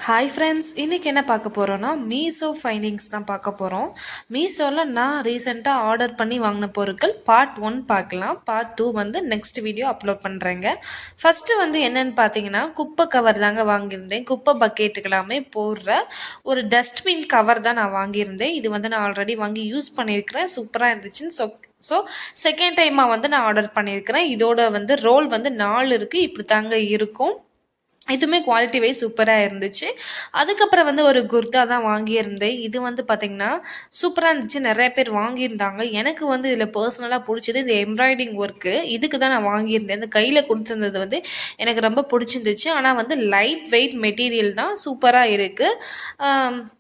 Hi friends, இன்றைக்கி என்ன பார்க்க போகிறோன்னா மீஷோ ஃபைண்டிங்ஸ் தான் பார்க்க போகிறோம். மீஷோவில் நான் ரீசெண்டாக ஆர்டர் பண்ணி வாங்கின பொருட்கள் பார்ட் 1 பார்க்கலாம். பார்ட் 2 வந்து நெக்ஸ்ட் வீடியோ அப்லோட் பண்ணுறேங்க. ஃபஸ்ட்டு வந்து என்னென்னு பார்த்தீங்கன்னா, குப்பை கவர் தாங்க வாங்கியிருந்தேன். குப்பை பக்கெட்டுக்கெல்லாமே போடுற ஒரு டஸ்ட்பின் கவர் தான் நான் வாங்கியிருந்தேன். இது வந்து நான் ஆல்ரெடி வாங்கி யூஸ் பண்ணியிருக்கிறேன். சூப்பராக இருந்துச்சுன்னு ஸோ செகண்ட் டைமாக வந்து நான் ஆர்டர் பண்ணியிருக்கிறேன். இதோட வந்து ரோல் வந்து 4 இருக்குது. இப்படி தாங்க இருக்கும். இதுவுமே குவாலிட்டி வைஸ் சூப்பராக இருந்துச்சு. அதுக்கப்புறம் வந்து ஒரு குர்தா தான் வாங்கியிருந்தேன். இது வந்து பார்த்திங்கன்னா சூப்பராக இருந்துச்சு. நிறைய பேர் வாங்கியிருந்தாங்க. எனக்கு வந்து இதில் பர்சனலாக பிடிச்சது இந்த எம்ப்ராய்டிங் ஒர்க்கு. இதுக்கு தான் நான் வாங்கியிருந்தேன். இந்த கையில் கொடுத்துருந்தது வந்து எனக்கு ரொம்ப பிடிச்சிருந்துச்சு. ஆனால் வந்து லைட் வெயிட் மெட்டீரியல் தான், சூப்பராக இருக்குது.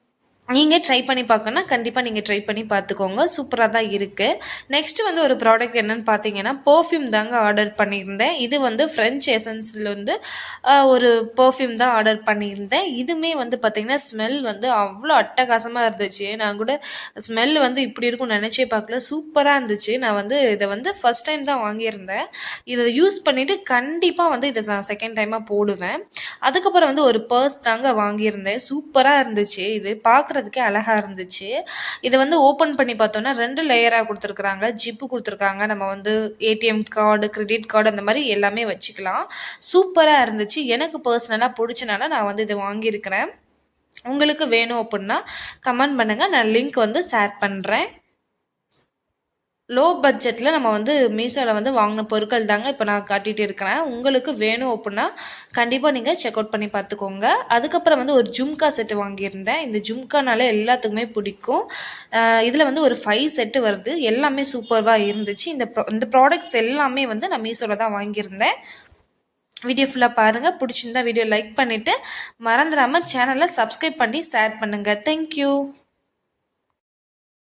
நீங்கள் ட்ரை பண்ணி பார்க்கணுன்னா கண்டிப்பாக நீங்கள் ட்ரை பண்ணி பார்த்துக்கோங்க. சூப்பராக தான் இருக்குது. நெக்ஸ்ட்டு வந்து ஒரு ப்ராடக்ட் என்னென்னு பார்த்தீங்கன்னா, பர்ஃப்யூம் தாங்க ஆர்டர் பண்ணியிருந்தேன். இது வந்து ஃப்ரெஞ்ச் எசன்ஸில் வந்து ஒரு பர்ஃப்யூம் தான் ஆர்டர் பண்ணியிருந்தேன். இதுவுமே வந்து பார்த்திங்கன்னா ஸ்மெல் வந்து அவ்வளோ அட்டகாசமாக இருந்துச்சு. நான் கூட ஸ்மெல் வந்து இப்படி இருக்கும்னு நினச்சே பார்க்கல. சூப்பராக இருந்துச்சு. நான் வந்து இதை வந்து ஃபஸ்ட் டைம் தான் வாங்கியிருந்தேன். இதை யூஸ் பண்ணிவிட்டு கண்டிப்பாக வந்து இதை நான் செகண்ட் டைமாக போடுவேன். அதுக்கப்புறம் வந்து ஒரு பர்ஸ் தாங்க வாங்கியிருந்தேன். சூப்பராக இருந்துச்சு. இது பார்க்குறதுக்கே அழகாக இருந்துச்சு. இதை வந்து ஓப்பன் பண்ணி பார்த்தோன்னா 2 லேயராக கொடுத்துருக்குறாங்க. ஜிப்பு கொடுத்துருக்காங்க. நம்ம வந்து ஏடிஎம் கார்டு, கிரெடிட் கார்டு அந்த மாதிரி எல்லாமே வச்சுக்கலாம். சூப்பராக இருந்துச்சு. எனக்கு பர்சனலாக பிடிச்சனால நான் வந்து இதை வாங்கியிருக்கிறேன். உங்களுக்கு வேணும் அப்படின்னா கமெண்ட் பண்ணுங்கள். நான் லிங்க் வந்து ஷேர் பண்ணுறேன். லோ பட்ஜெட்டில் நம்ம வந்து மீஷோவில் வந்து வாங்கின பொருட்கள் தாங்க இப்போ நான் காட்டிகிட்டு இருக்கிறேன். உங்களுக்கு வேணும் அப்படின்னா கண்டிப்பாக நீங்கள் செக் அவுட் பண்ணி பார்த்துக்கோங்க. அதுக்கப்புறம் வந்து ஒரு ஜும்கா செட்டு வாங்கியிருந்தேன். இந்த ஜும்கானால எல்லாத்துக்குமே பிடிக்கும். இதில் வந்து ஒரு 5 செட்டு வருது. எல்லாமே சூப்பராக இருந்துச்சு. இந்த ப்ராடக்ட்ஸ் எல்லாமே வந்து நான் மீஷோவில் தான் வாங்கியிருந்தேன். வீடியோ ஃபுல்லாக பாருங்கள். பிடிச்சிருந்தா வீடியோ லைக் பண்ணிவிட்டு மறந்துடாமல் சேனலை சப்ஸ்கிரைப் பண்ணி ஷேர் பண்ணுங்கள். தேங்க்யூ.